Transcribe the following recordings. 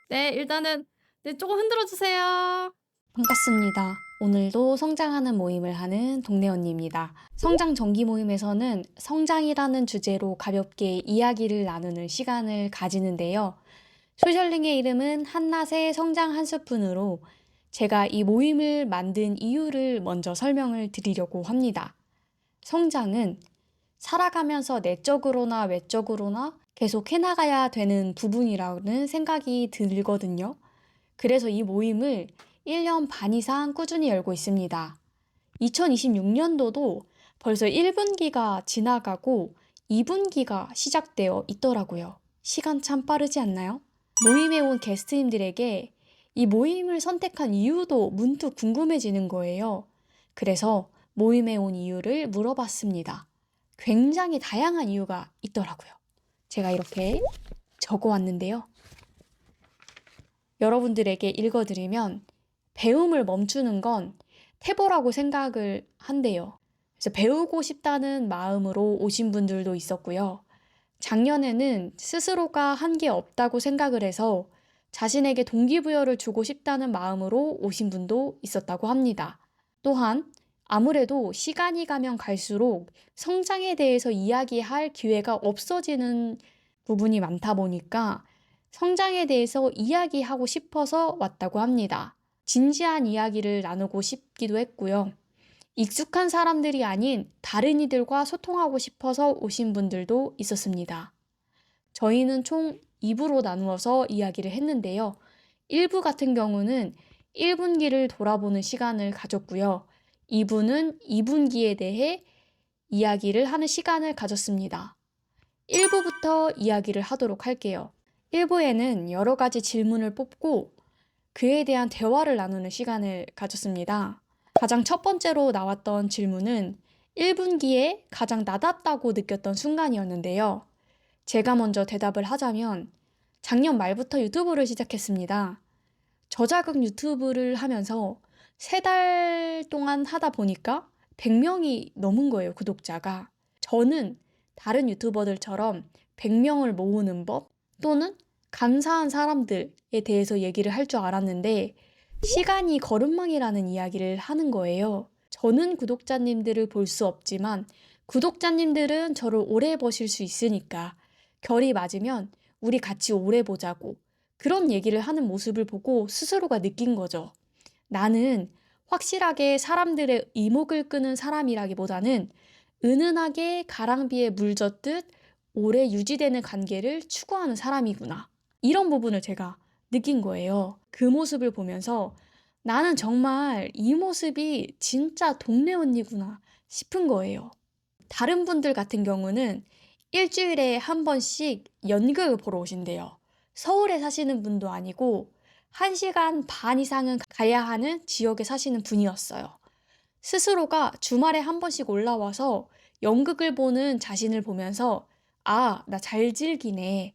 네, 일단은 네, 조금 흔들어 주세요. 반갑습니다. 오늘도 성장하는 모임을 하는 동네 언니입니다. 성장 정기 모임에서는 성장이라는 주제로 가볍게 이야기를 나누는 시간을 가지는데요. 소셜링의 이름은 한낮의 성장 한 스푼으로 제가 이 모임을 만든 이유를 먼저 설명을 드리려고 합니다. 성장은 살아가면서 내적으로나 외적으로나 계속 해나가야 되는 부분이라는 생각이 들거든요. 그래서 이 모임을 1년 반 이상 꾸준히 열고 있습니다. 2026년도도 벌써 1분기가 지나가고 2분기가 시작되어 있더라고요. 시간 참 빠르지 않나요? 모임에 온 게스트님들에게 이 모임을 선택한 이유도 문득 궁금해지는 거예요. 그래서 모임에 온 이유를 물어봤습니다. 굉장히 다양한 이유가 있더라고요. 제가 이렇게 적어왔는데요. 여러분들에게 읽어드리면 배움을 멈추는 건 태보라고 생각을 한대요. 그래서 배우고 싶다는 마음으로 오신 분들도 있었고요. 작년에는 스스로가 한 게 없다고 생각을 해서 자신에게 동기부여를 주고 싶다는 마음으로 오신 분도 있었다고 합니다. 또한 아무래도 시간이 가면 갈수록 성장에 대해서 이야기할 기회가 없어지는 부분이 많다 보니까 성장에 대해서 이야기하고 싶어서 왔다고 합니다. 진지한 이야기를 나누고 싶기도 했고요. 익숙한 사람들이 아닌 다른 이들과 소통하고 싶어서 오신 분들도 있었습니다. 저희는 총 2부로 나누어서 이야기를 했는데요. 1부 같은 경우는 1분기를 돌아보는 시간을 가졌고요. 2부는 2분기에 대해 이야기를 하는 시간을 가졌습니다. 1부부터 이야기를 하도록 할게요. 1부에는 여러 가지 질문을 뽑고 그에 대한 대화를 나누는 시간을 가졌습니다. 가장 첫 번째로 나왔던 질문은 1분기에 가장 나답다고 느꼈던 순간이었는데요. 제가 먼저 대답을 하자면 작년 말부터 유튜브를 시작했습니다. 저자극 유튜브를 하면서 3달 동안 하다 보니까 100명이 넘은 거예요, 구독자가. 저는 다른 유튜버들처럼 100명을 모으는 법 또는 감사한 사람들에 대해서 얘기를 할 줄 알았는데 시간이 걸음망이라는 이야기를 하는 거예요. 저는 구독자님들을 볼 수 없지만 구독자님들은 저를 오래 보실 수 있으니까 결이 맞으면 우리 같이 오래 보자고 그런 얘기를 하는 모습을 보고 스스로가 느낀 거죠. 나는 확실하게 사람들의 이목을 끄는 사람이라기보다는 은은하게 가랑비에 물 젖듯 오래 유지되는 관계를 추구하는 사람이구나. 이런 부분을 제가 느낀 거예요. 그 모습을 보면서 나는 정말 이 모습이 진짜 동네 언니구나 싶은 거예요. 다른 분들 같은 경우는 일주일에 한 번씩 연극을 보러 오신대요. 서울에 사시는 분도 아니고 1시간 반 이상은 가야 하는 지역에 사시는 분이었어요. 스스로가 주말에 한 번씩 올라와서 연극을 보는 자신을 보면서 아, 나 잘 즐기네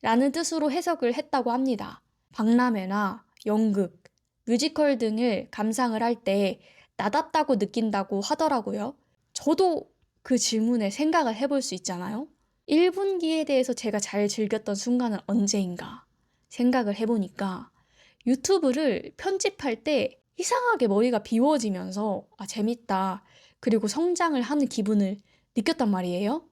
라는 뜻으로 해석을 했다고 합니다. 박람회나 연극, 뮤지컬 등을 감상을 할 때 나답다고 느낀다고 하더라고요. 저도 그 질문에 생각을 해볼 수 있잖아요. 1분기에 대해서 제가 잘 즐겼던 순간은 언제인가 생각을 해보니까 유튜브를 편집할 때 이상하게 머리가 비워지면서 아, 재밌다. 그리고 성장을 하는 기분을 느꼈단 말이에요.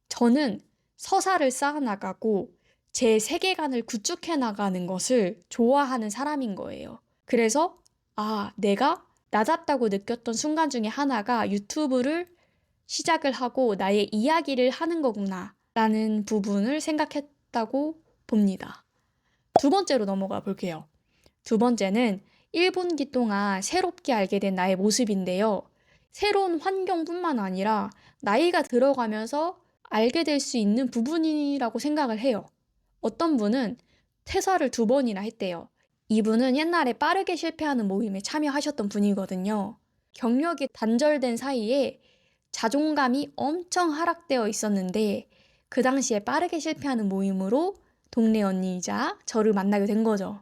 저는 서사를 쌓아나가고 제 세계관을 구축해 나가는 것을 좋아하는 사람인 거예요. 그래서 아, 내가 나답다고 느꼈던 순간 중에 하나가 유튜브를 시작을 하고 나의 이야기를 하는 거구나 라는 부분을 생각했다고 봅니다. 두 번째로 넘어가 볼게요. 두 번째는 1분기 동안 새롭게 알게 된 나의 모습인데요. 새로운 환경뿐만 아니라 나이가 들어가면서 알게 될 수 있는 부분이라고 생각을 해요. 어떤 분은 퇴사를 2번이나 했대요. 이분은 옛날에 빠르게 실패하는 모임에 참여하셨던 분이거든요. 경력이 단절된 사이에 자존감이 엄청 하락되어 있었는데 그 당시에 빠르게 실패하는 모임으로 동네 언니이자 저를 만나게 된 거죠.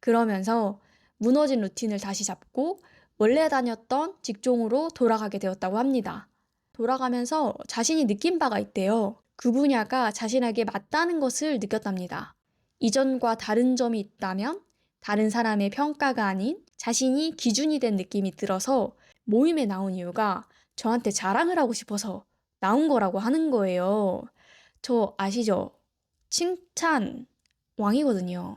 그러면서 무너진 루틴을 다시 잡고 원래 다녔던 직종으로 돌아가게 되었다고 합니다. 돌아가면서 자신이 느낀 바가 있대요. 그 분야가 자신에게 맞다는 것을 느꼈답니다. 이전과 다른 점이 있다면 다른 사람의 평가가 아닌 자신이 기준이 된 느낌이 들어서 모임에 나온 이유가 저한테 자랑을 하고 싶어서 나온 거라고 하는 거예요. 저 아시죠? 칭찬 왕이거든요.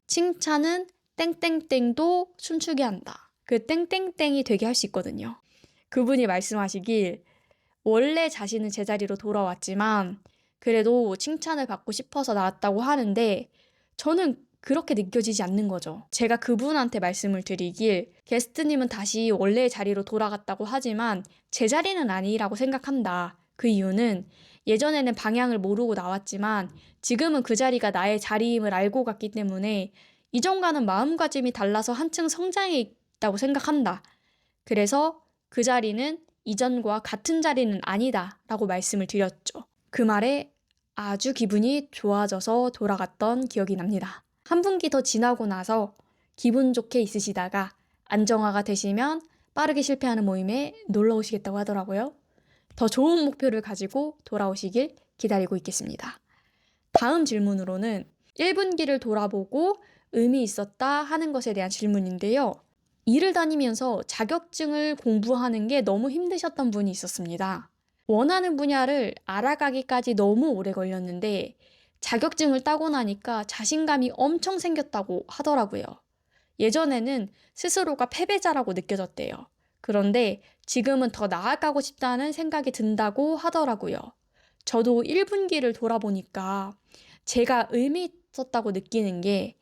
칭찬은 땡땡땡도 춤추게 한다. 그 땡땡땡이 되게 할 수 있거든요. 그분이 말씀하시길 원래 자신은 제자리로 돌아왔지만 그래도 칭찬을 받고 싶어서 나왔다고 하는데 저는 그렇게 느껴지지 않는 거죠. 제가 그분한테 말씀을 드리길 게스트님은 다시 원래의 자리로 돌아갔다고 하지만 제 자리는 아니라고 생각한다. 그 이유는 예전에는 방향을 모르고 나왔지만 지금은 그 자리가 나의 자리임을 알고 갔기 때문에 이전과는 마음가짐이 달라서 한층 성장해 있다고 생각한다. 그래서 그 자리는 이전과 같은 자리는 아니다 라고 말씀을 드렸죠. 그 말에 아주 기분이 좋아져서 돌아갔던 기억이 납니다. 한 분기 더 지나고 나서 기분 좋게 있으시다가 안정화가 되시면 빠르게 실패하는 모임에 놀러 오시겠다고 하더라고요. 더 좋은 목표를 가지고 돌아오시길 기다리고 있겠습니다. 다음 질문으로는 1분기를 돌아보고 의미 있었다 하는 것에 대한 질문인데요. 일을 다니면서 자격증을 공부하는 게 너무 힘드셨던 분이 있었습니다. 원하는 분야를 알아가기까지 너무 오래 걸렸는데 자격증을 따고 나니까 자신감이 엄청 생겼다고 하더라고요. 예전에는 스스로가 패배자라고 느껴졌대요. 그런데 지금은 더 나아가고 싶다는 생각이 든다고 하더라고요. 저도 1분기를 돌아보니까 제가 의미 있었다고 느끼는 게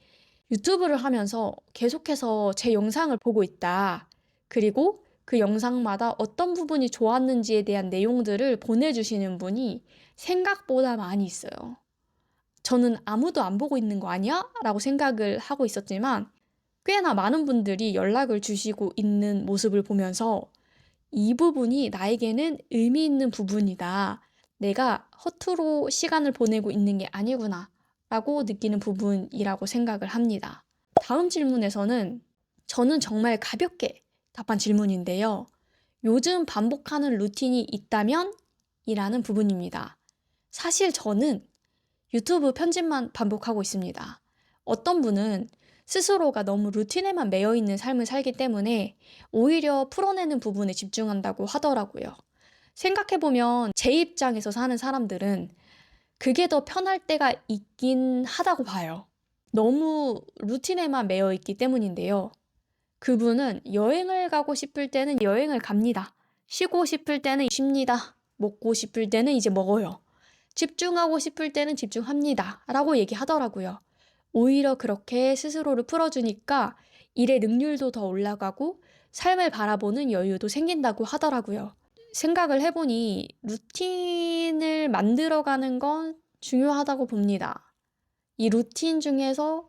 유튜브를 하면서 계속해서 제 영상을 보고 있다. 그리고 그 영상마다 어떤 부분이 좋았는지에 대한 내용들을 보내주시는 분이 생각보다 많이 있어요. 저는 아무도 안 보고 있는 거 아니야? 라고 생각을 하고 있었지만 꽤나 많은 분들이 연락을 주시고 있는 모습을 보면서 이 부분이 나에게는 의미 있는 부분이다. 내가 허투루 시간을 보내고 있는 게 아니구나. 라고 느끼는 부분이라고 생각을 합니다. 다음 질문에서는 저는 정말 가볍게 답한 질문인데요. 요즘 반복하는 루틴이 있다면? 이라는 부분입니다. 사실 저는 유튜브 편집만 반복하고 있습니다. 어떤 분은 스스로가 너무 루틴에만 매여 있는 삶을 살기 때문에 오히려 풀어내는 부분에 집중한다고 하더라고요. 생각해보면 제 입장에서 사는 사람들은 그게 더 편할 때가 있긴 하다고 봐요. 너무 루틴에만 매여 있기 때문인데요. 그분은 여행을 가고 싶을 때는 여행을 갑니다. 쉬고 싶을 때는 쉽니다. 먹고 싶을 때는 이제 먹어요. 집중하고 싶을 때는 집중합니다. 라고 얘기하더라고요. 오히려 그렇게 스스로를 풀어주니까 일의 능률도 더 올라가고 삶을 바라보는 여유도 생긴다고 하더라고요. 생각을 해보니 루틴을 만들어가는 건 중요하다고 봅니다. 이 루틴 중에서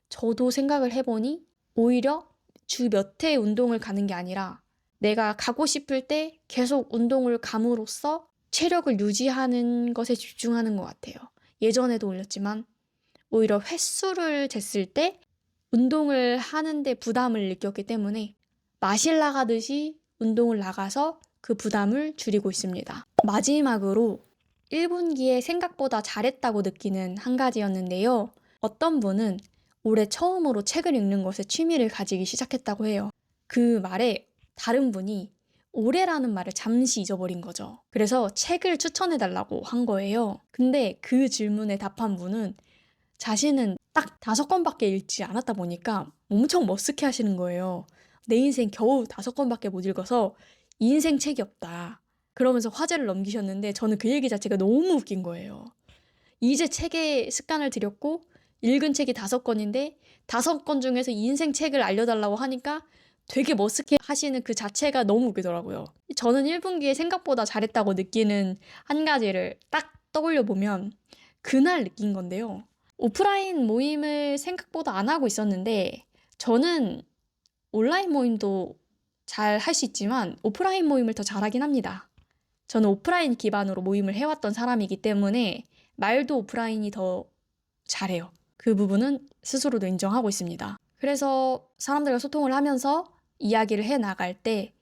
저도 생각을 해보니 오히려 주 몇 회 운동을 가는 게 아니라 내가 가고 싶을 때 계속 운동을 감으로써 체력을 유지하는 것에 집중하는 것 같아요. 예전에도 올렸지만 오히려 횟수를 쟀을 때 운동을 하는데 부담을 느꼈기 때문에 마실 나가듯이 운동을 나가서 그 부담을 줄이고 있습니다. 마지막으로 1분기에 생각보다 잘했다고 느끼는 한 가지였는데요. 어떤 분은 올해 처음으로 책을 읽는 것에 취미를 가지기 시작했다고 해요. 그 말에 다른 분이 올해라는 말을 잠시 잊어버린 거죠. 그래서 책을 추천해달라고 한 거예요. 근데 그 질문에 답한 분은 자신은 딱 5권밖에 읽지 않았다 보니까 엄청 머쓱해 하시는 거예요. 내 인생 겨우 5권밖에 못 읽어서 이 인생 책이 없다. 그러면서 화제를 넘기셨는데 저는 그 얘기 자체가 너무 웃긴 거예요. 이제 책에 습관을 들였고 읽은 책이 5권인데 5권 중에서 이 인생 책을 알려달라고 하니까 되게 머쓱해 하시는 그 자체가 너무 웃기더라고요. 저는 1분기에 생각보다 잘했다고 느끼는 한 가지를 딱 떠올려 보면 그날 느낀 건데요. 오프라인 모임을 생각보다 안 하고 있었는데 저는 온라인 모임도 잘 할 수 있지만 오프라인 모임을 더 잘하긴 합니다. 저는 오프라인 기반으로 모임을 해왔던 사람이기 때문에 말도 오프라인이 더 잘해요. 그 부분은 스스로도 인정하고 있습니다. 그래서 사람들과 소통을 하면서 이야기를 해 나갈 때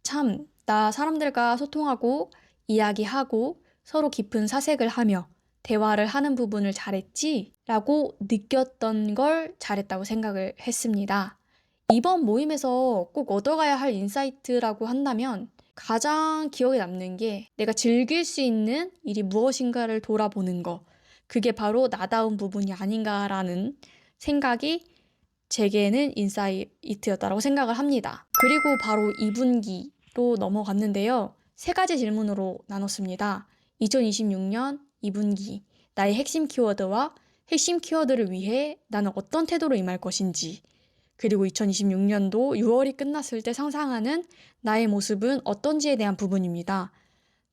참, 나 사람들과 소통하고 이야기하고 서로 깊은 사색을 하며 대화를 하는 부분을 잘했지? 라고 느꼈던 걸 잘했다고 생각을 했습니다. 이번 모임에서 꼭 얻어가야 할 인사이트라고 한다면 가장 기억에 남는 게 내가 즐길 수 있는 일이 무엇인가를 돌아보는 거. 그게 바로 나다운 부분이 아닌가라는 생각이 제게는 인사이트였다고 생각을 합니다. 그리고 바로 2분기로 넘어갔는데요. 3가지 질문으로 나눴습니다. 2026년 2분기, 나의 핵심 키워드와 핵심 키워드를 위해 나는 어떤 태도로 임할 것인지, 그리고 2026년도 6월이 끝났을 때 상상하는 나의 모습은 어떤지에 대한 부분입니다.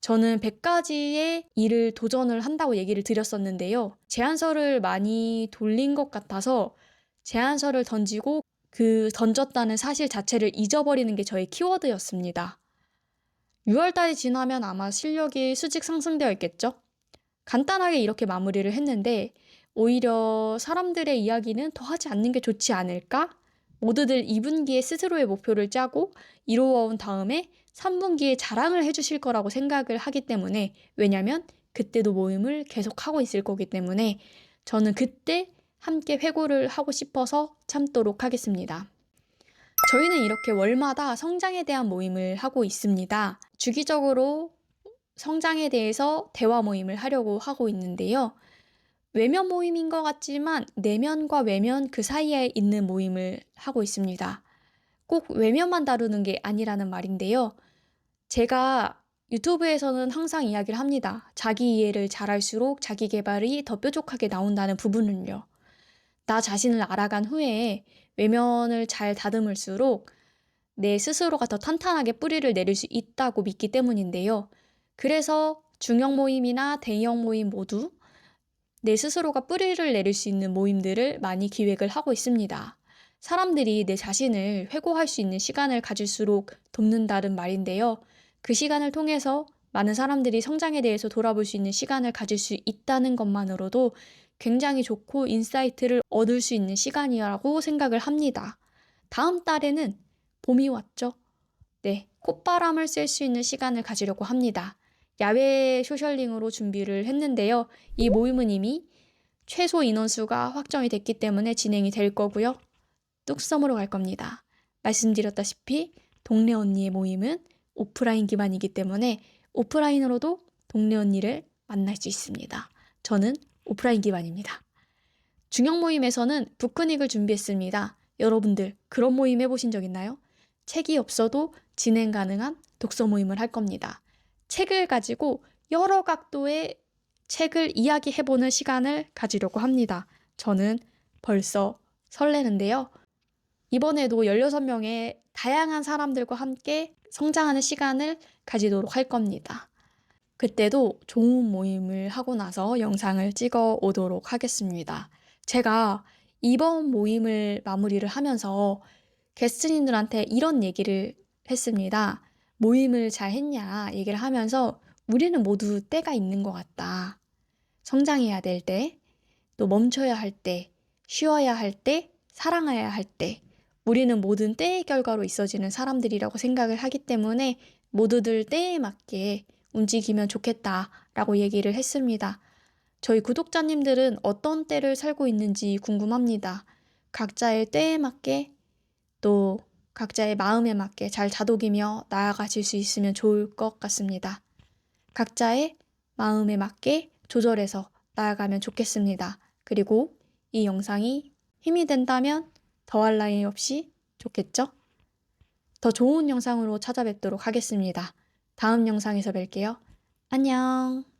저는 100가지의 일을 도전을 한다고 얘기를 드렸었는데요. 제안서를 많이 돌린 것 같아서 제안서를 던지고 그 던졌다는 사실 자체를 잊어버리는 게 저의 키워드였습니다. 6월달이 지나면 아마 실력이 수직 상승되어 있겠죠? 간단하게 이렇게 마무리를 했는데 오히려 사람들의 이야기는 더 하지 않는 게 좋지 않을까? 모두들 2분기에 스스로의 목표를 짜고 이루어온 다음에 3분기에 자랑을 해주실 거라고 생각을 하기 때문에, 왜냐면 그때도 모임을 계속하고 있을 거기 때문에 저는 그때 함께 회고를 하고 싶어서 참도록 하겠습니다. 저희는 이렇게 월마다 성장에 대한 모임을 하고 있습니다. 주기적으로 성장에 대해서 대화 모임을 하려고 하고 있는데요. 외면 모임인 것 같지만 내면과 외면 그 사이에 있는 모임을 하고 있습니다. 꼭 외면만 다루는 게 아니라는 말인데요. 제가 유튜브에서는 항상 이야기를 합니다. 자기 이해를 잘할수록 자기 개발이 더 뾰족하게 나온다는 부분을요. 나 자신을 알아간 후에 외면을 잘 다듬을수록 내 스스로가 더 탄탄하게 뿌리를 내릴 수 있다고 믿기 때문인데요. 그래서 중형 모임이나 대형 모임 모두 내 스스로가 뿌리를 내릴 수 있는 모임들을 많이 기획을 하고 있습니다. 사람들이 내 자신을 회고할 수 있는 시간을 가질수록 돕는다는 말인데요. 그 시간을 통해서 많은 사람들이 성장에 대해서 돌아볼 수 있는 시간을 가질 수 있다는 것만으로도 굉장히 좋고 인사이트를 얻을 수 있는 시간이라고 생각을 합니다. 다음 달에는 봄이 왔죠? 네, 콧바람을 쐴 수 있는 시간을 가지려고 합니다. 야외 소셜링으로 준비를 했는데요. 이 모임은 이미 최소 인원수가 확정이 됐기 때문에 진행이 될 거고요. 뚝섬으로 갈 겁니다. 말씀드렸다시피 동네 언니의 모임은 오프라인 기반이기 때문에 오프라인으로도 동네 언니를 만날 수 있습니다. 저는 오프라인 기반입니다. 중형 모임에서는 북크닉을 준비했습니다. 여러분들 그런 모임 해보신 적 있나요? 책이 없어도 진행 가능한 독서 모임을 할 겁니다. 책을 가지고 여러 각도의 책을 이야기해보는 시간을 가지려고 합니다. 저는 벌써 설레는데요. 이번에도 16명의 다양한 사람들과 함께 성장하는 시간을 가지도록 할 겁니다. 그때도 좋은 모임을 하고 나서 영상을 찍어 오도록 하겠습니다. 제가 이번 모임을 마무리를 하면서 게스트님들한테 이런 얘기를 했습니다. 모임을 잘 했냐 얘기를 하면서 우리는 모두 때가 있는 것 같다. 성장해야 될 때, 또 멈춰야 할 때, 쉬어야 할 때, 사랑해야 할 때, 우리는 모든 때의 결과로 있어지는 사람들이라고 생각을 하기 때문에 모두들 때에 맞게 움직이면 좋겠다라고 얘기를 했습니다. 저희 구독자님들은 어떤 때를 살고 있는지 궁금합니다. 각자의 때에 맞게 또 각자의 마음에 맞게 잘 다독이며 나아가실 수 있으면 좋을 것 같습니다. 각자의 마음에 맞게 조절해서 나아가면 좋겠습니다. 그리고 이 영상이 힘이 된다면 더할 나위 없이 좋겠죠? 더 좋은 영상으로 찾아뵙도록 하겠습니다. 다음 영상에서 뵐게요. 안녕.